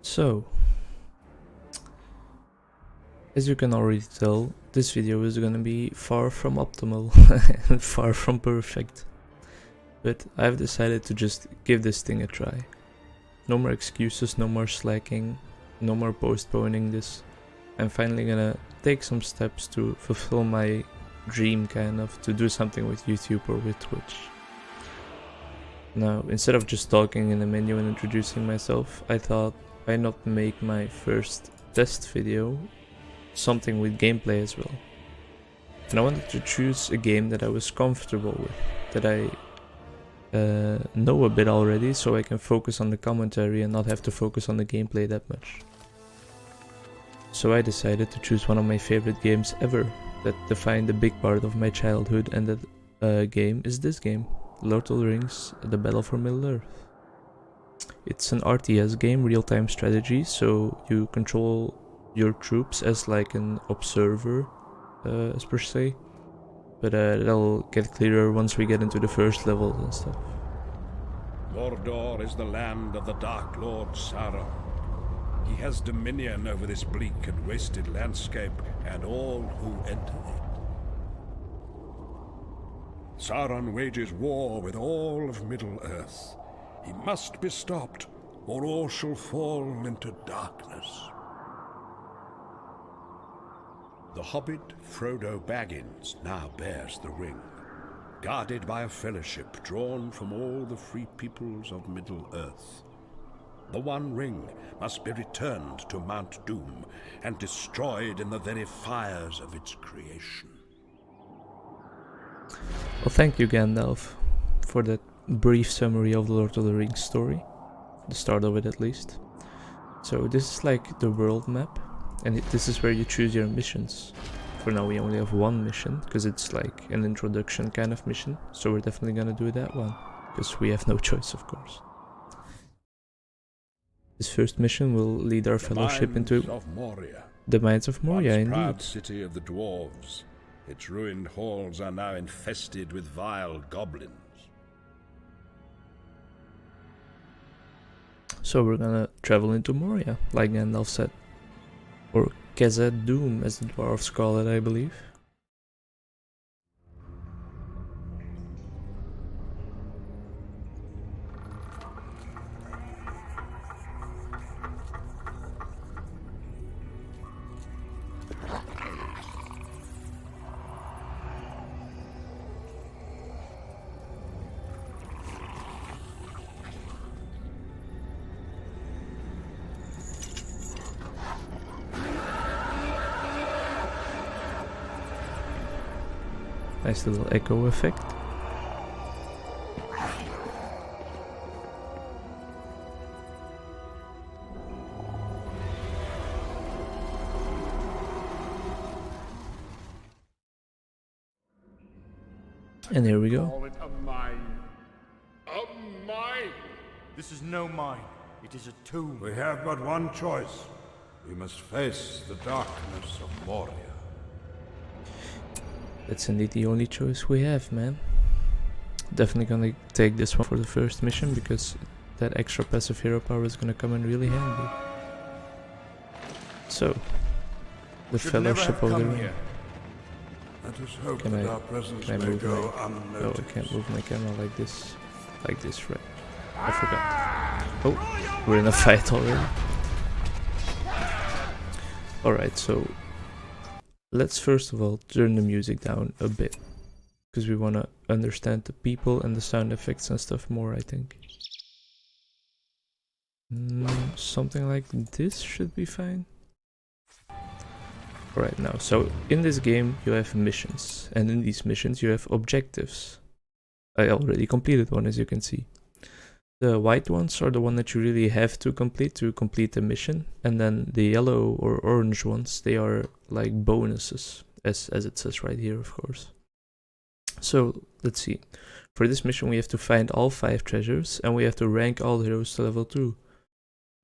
So, as you can already tell, this video is gonna be far from optimal and far from perfect. But I've decided to just give this thing a try. No more excuses, no more slacking, no more postponing this. I'm finally gonna take some steps to fulfill my dream, kind of, to do something with YouTube or with Twitch. Now, instead of just talking in the menu and introducing myself, I thought why not make my first test video something with gameplay as well. And I wanted to choose a game that I was comfortable with, that I know a bit already, so I can focus on the commentary and not have to focus on the gameplay that much. So I decided to choose one of my favorite games ever, that defined a big part of my childhood, and that game is this game, Lord of the Rings, The Battle for Middle-earth. It's an RTS game, real-time strategy, so you control your troops as like an observer, as per se. But that'll get clearer once we get into the first levels and stuff. Mordor is the land of the Dark Lord Sauron. He has dominion over this bleak and wasted landscape and all who enter it. Sauron wages war with all of Middle-earth. He must be stopped, or all shall fall into darkness. The hobbit Frodo Baggins now bears the ring, guarded by a fellowship drawn from all the free peoples of Middle-earth. The One Ring must be returned to Mount Doom and destroyed in the very fires of its creation. Well, thank you, Gandalf, for that brief summary of the Lord of the Rings story, the start of it at least. So this is like the world map, and this is where you choose your missions. For now we only have one mission, because it's like an introduction kind of mission, so we're definitely gonna do that one, because we have no choice, of course. This first mission will lead our fellowship into the Mines of Moria, once indeed. proud city of the dwarves. Its ruined halls are now infested with vile goblins. So we're gonna travel into Moria, like Gandalf said. Or Khazad Dûm, as the dwarves call it, I believe. Nice little echo effect. And here we go. Call it a mine. A mine! This is no mine. It is a tomb. We have but one choice. We must face the darkness of Moria. That's indeed the only choice we have, man. Definitely gonna take this one for the first mission, because that extra passive hero power is gonna come in really handy. So, the Fellowship of the Ring. Let us hope Can that I- our presence Can I may move go my... unnoticed. Oh, I can't move my camera like this. Like this, right? I forgot. Oh, we're in a fight already. Alright, so... let's first of all turn the music down a bit. Because we want to understand the people and the sound effects and stuff more, I think. Something like this should be fine. Alright, now, so in this game you have missions, and in these missions you have objectives. I already completed one, as you can see. The white ones are the one that you really have to complete the mission, and then the yellow or orange ones, they are like bonuses, as it says right here, of course. So, let's see. For this mission we have to find all 5 treasures, and we have to rank all heroes to level 2.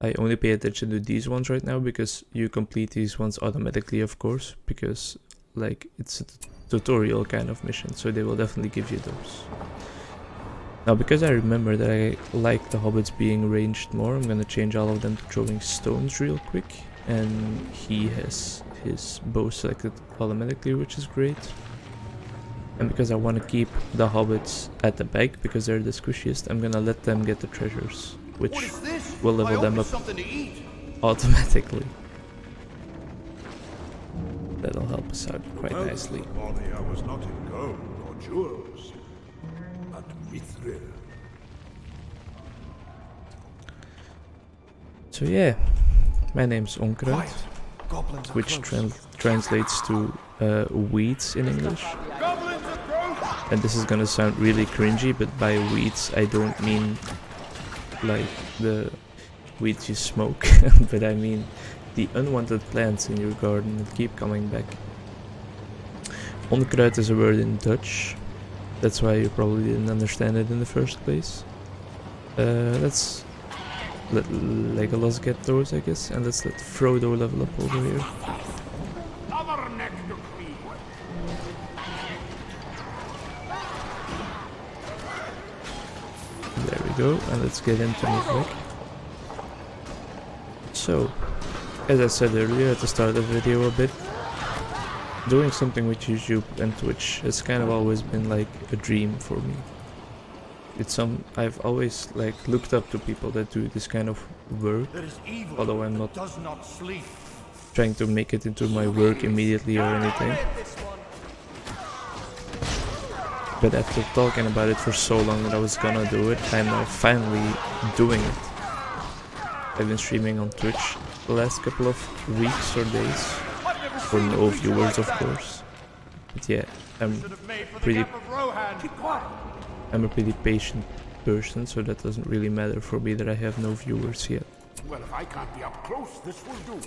I only pay attention to these ones right now because you complete these ones automatically, of course, because like it's a tutorial kind of mission, so they will definitely give you those. Now, because I remember that I like the hobbits being ranged more, I'm gonna change all of them to throwing stones real quick. And he has his bow selected automatically, which is great. And because I want to keep the hobbits at the back, because they're the squishiest, I'm gonna let them get the treasures, which will level them up automatically. That'll help us out quite nicely. Moria was not in gold or jewels, but mithril. So yeah, my name's Onkruid, which translates to weeds in English. And this is gonna sound really cringy, but by weeds I don't mean like the weeds you smoke, but I mean the unwanted plants in your garden that keep coming back. Onkruid is a word in Dutch, that's why you probably didn't understand it in the first place. Let's let Legolas get those, I guess, and let's let Frodo level up over here. There we go, and let's get into it quick. So, as I said earlier at the start of the video a bit, doing something with YouTube and Twitch has kind of always been like a dream for me. I've always like looked up to people that do this kind of work, although I'm not trying to make it into my work immediately or anything. But after talking about it for so long that I was gonna do it, I'm now finally doing it. I've been streaming on Twitch the last couple of weeks or days, for no viewers of course. But yeah, I'm a pretty patient person, so that doesn't really matter for me that I have no viewers yet. Well, if I can't be up close, this will do.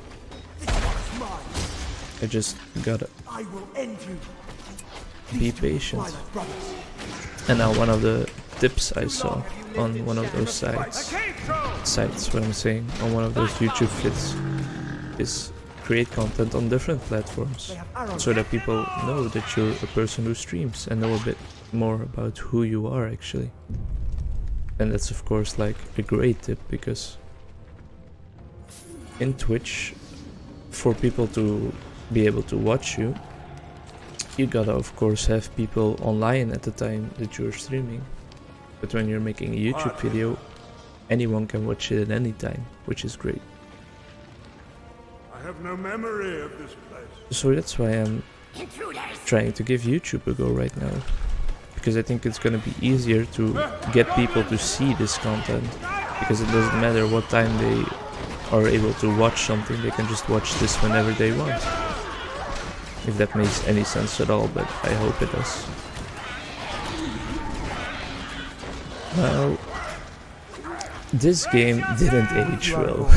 I just gotta be patient. And now one of the tips I saw on one of those sites, what I'm saying, on one of those YouTube vids, is create content on different platforms, so that people know that you're a person who streams and know a bit more about who you are actually. And that's of course like a great tip, because in Twitch, for people to be able to watch you, you gotta of course have people online at the time that you're streaming. But when you're making a YouTube video, anyone can watch it at any time, which is great. I have no memory of this place. So that's why I'm trying to give YouTube a go right now, because I think it's gonna be easier to get people to see this content, because it doesn't matter what time they are able to watch something, they can just watch this whenever they want. If that makes any sense at all, but I hope it does. Now, this game didn't age well.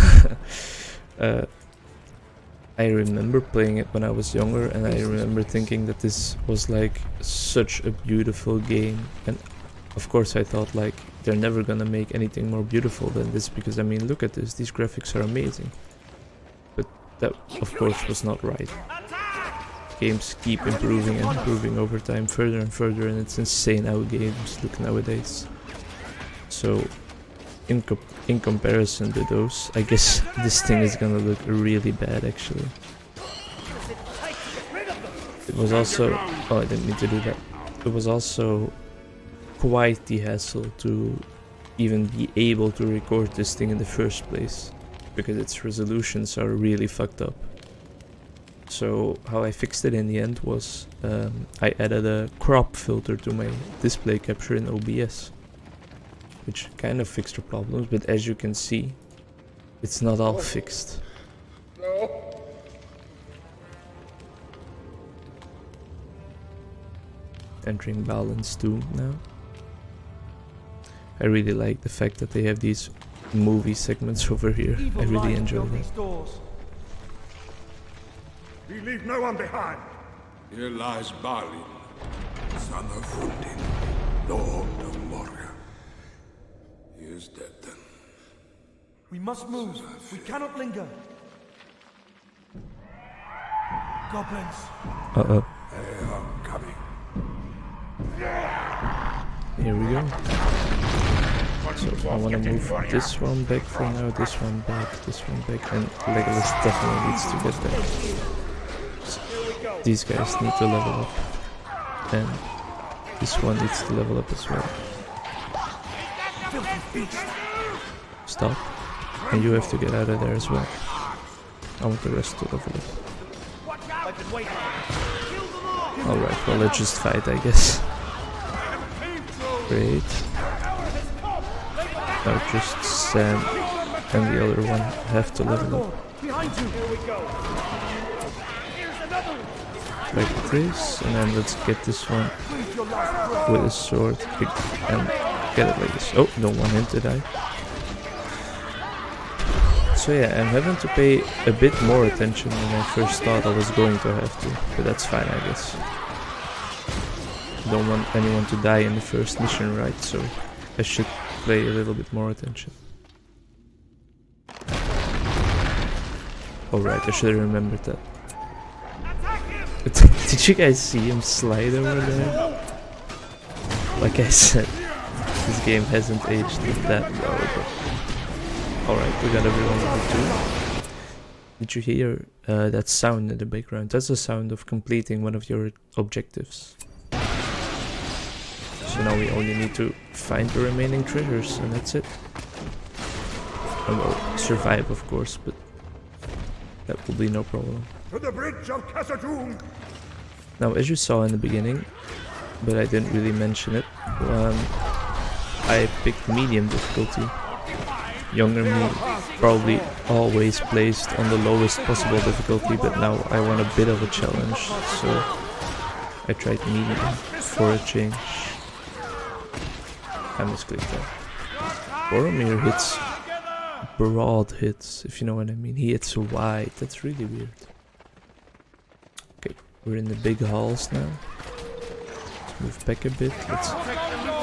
I remember playing it when I was younger, and I remember thinking that this was like such a beautiful game, and of course I thought like they're never gonna make anything more beautiful than this, because I mean look at this, these graphics are amazing. But that of course was not right. Games keep improving and improving over time, further and further, and it's insane how games look nowadays. So in comparison to those, I guess this thing is gonna look really bad actually. It was also, oh, I didn't mean to do that. It was also quite the hassle to even be able to record this thing in the first place, because its resolutions are really fucked up. So how I fixed it in the end was I added a crop filter to my display capture in OBS, which kind of fixed the problems, but as you can see, it's not all fixed. Entering balance 2 now. I really like the fact that they have these movie segments over here. I really enjoy that. We leave no one behind. Here lies Balin, son of Fundin, Lord of Moria. He is dead then. We must move. We cannot linger. Goblins. Uh-oh. They are coming. Here we go. So I want to move this one back for now, this one back, and Legolas definitely needs to get back. So these guys need to level up, and this one needs to level up as well. Stop. And you have to get out of there as well. I want the rest to level up. Alright, well let's just fight, I guess. Great. Now just Sam and the other one have to level up. Like this, and then let's get this one with a sword and get it like this. Oh, no one hit, did I? So yeah, I'm having to pay a bit more attention than I first thought I was going to have to, but that's fine, I guess. Don't want anyone to die in the first mission, right? So I should pay a little bit more attention. Alright, I should have remembered that. Did you guys see him slide over there? Like I said, this game hasn't aged that well, but... Alright, we got everyone level 2. Did you hear that sound in the background? That's the sound of completing one of your objectives. So now we only need to find the remaining treasures, and that's it. And we'll survive, of course, but that will be no problem. To the bridge of Khazad-dûm. Now, as you saw in the beginning, but I didn't really mention it, I picked medium difficulty. Younger me probably always placed on the lowest possible difficulty, but now I want a bit of a challenge, so I tried medium for a change. I misclicked that. Boromir hits broad hits, if you know what I mean. He hits wide, that's really weird. Okay, we're in the big halls now. Let's move back a bit, let's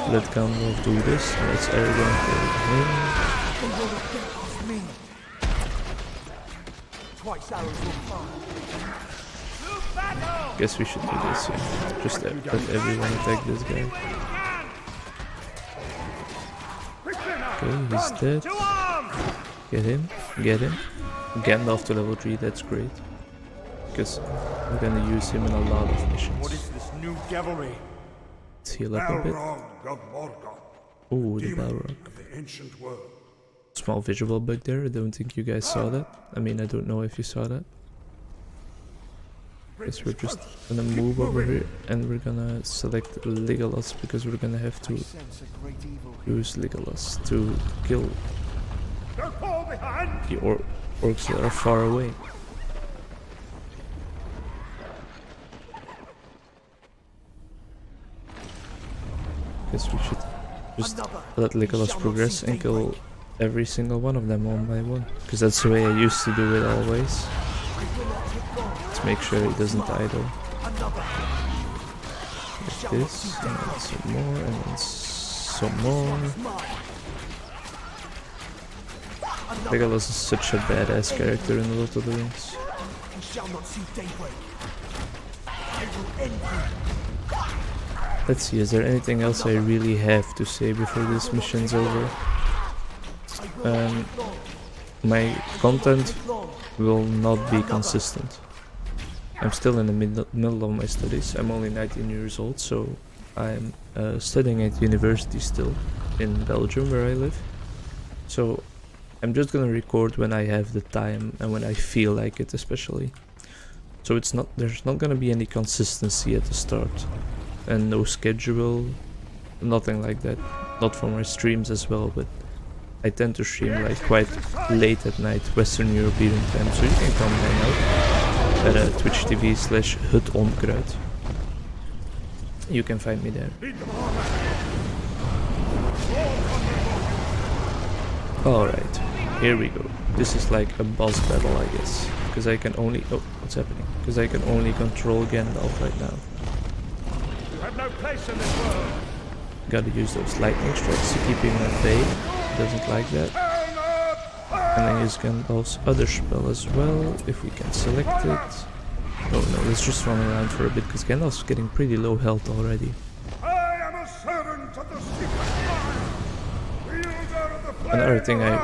let Gandalf do this, let's Aragorn go him. Guess we should do this, yeah. Just let everyone attack this guy. Okay, he's dead. Get him, get him. Gandalf to level 3, that's great. Because we're gonna use him in a lot of missions. What is this new devilry? Let's heal up a bit. Ooh, the Balrog. Small visual bug there, I don't think you guys saw that. I mean, I don't know if you saw that. Guess we're just gonna move over here and we're gonna select Legolas because we're gonna have to use Legolas to kill the orcs that are far away. Guess we should just let Legolas progress and kill every single one of them one by one, because that's the way I used to do it always. Let's make sure he doesn't die though. Like this, and then some more, and then some more. Legolas is such a badass character in the Lord of the Rings. Let's see, is there anything else I really have to say before this mission's over? My content will not be consistent. I'm still in the middle of my studies. I'm only 19 years old, so I'm studying at university still in Belgium where I live. So I'm just gonna record when I have the time and when I feel like it, especially. So there's not gonna be any consistency at the start, and no schedule, nothing like that. Not for my streams as well, but I tend to stream like quite late at night, Western European time, so you can come hang out at Twitch TV/HutOnkruid. You can find me there. Alright, here we go. This is like a boss battle, I guess. Because I can only... Oh, what's happening? Because I can only control Gandalf right now. Gotta use those lightning strikes to keep him at bay. Doesn't like that. And then use Gandalf's other spell as well, if we can select it. Oh no, let's just run around for a bit, because Gandalf's getting pretty low health already. Another thing I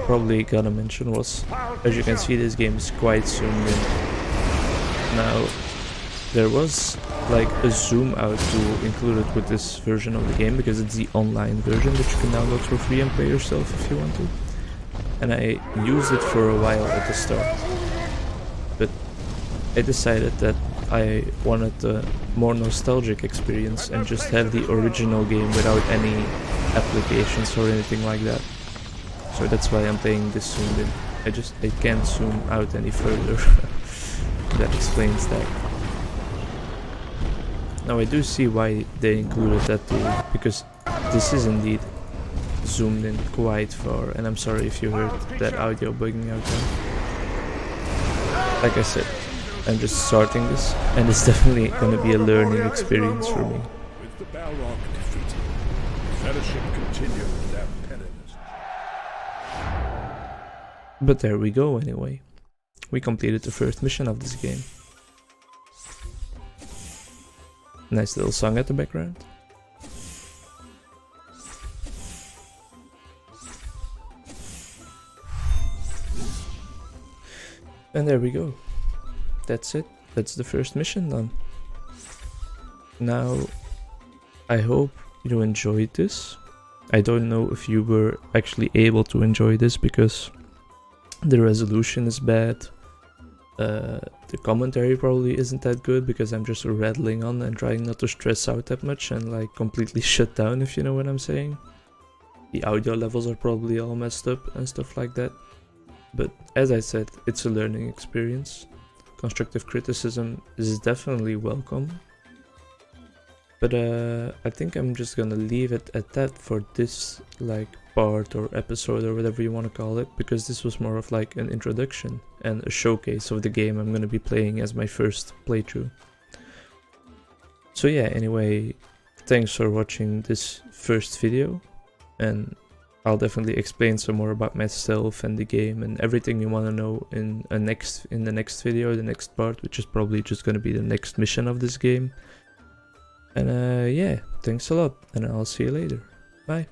probably gotta mention was, as you can see, this game is quite zoomed in. Now, there was like a zoom out tool included with this version of the game because it's the online version that you can download for free and play yourself if you want to. And I used it for a while at the start, but I decided that I wanted a more nostalgic experience and just have the original game without any applications or anything like that. So that's why I'm playing this zoomed in. I can't zoom out any further. That explains that. Now I do see why they included that tool, because this is indeed zoomed in quite far, and I'm sorry if you heard that audio bugging out there. Like I said, I'm just starting this, and it's definitely gonna be a learning experience for me. With the Balrog defeated, the Fellowship continued their penance. But there we go anyway. We completed the first mission of this game. Nice little song at the background. And there we go. That's it. That's the first mission done. Now, I hope you enjoyed this. I don't know if you were actually able to enjoy this because the resolution is bad. The commentary probably isn't that good because I'm just rattling on and trying not to stress out that much and like completely shut down, if you know what I'm saying. The audio levels are probably all messed up and stuff like that. But as I said, it's a learning experience. Constructive criticism is definitely welcome. But I think I'm just gonna leave it at that for this like part or episode or whatever you want to call it, because this was more of like an introduction and a showcase of the game I'm gonna be playing as my first playthrough. So yeah, anyway, thanks for watching this first video, and I'll definitely explain some more about myself and the game and everything you want to know in the next video, the next part, which is probably just gonna be the next mission of this game. And yeah, thanks a lot, and I'll see you later. Bye.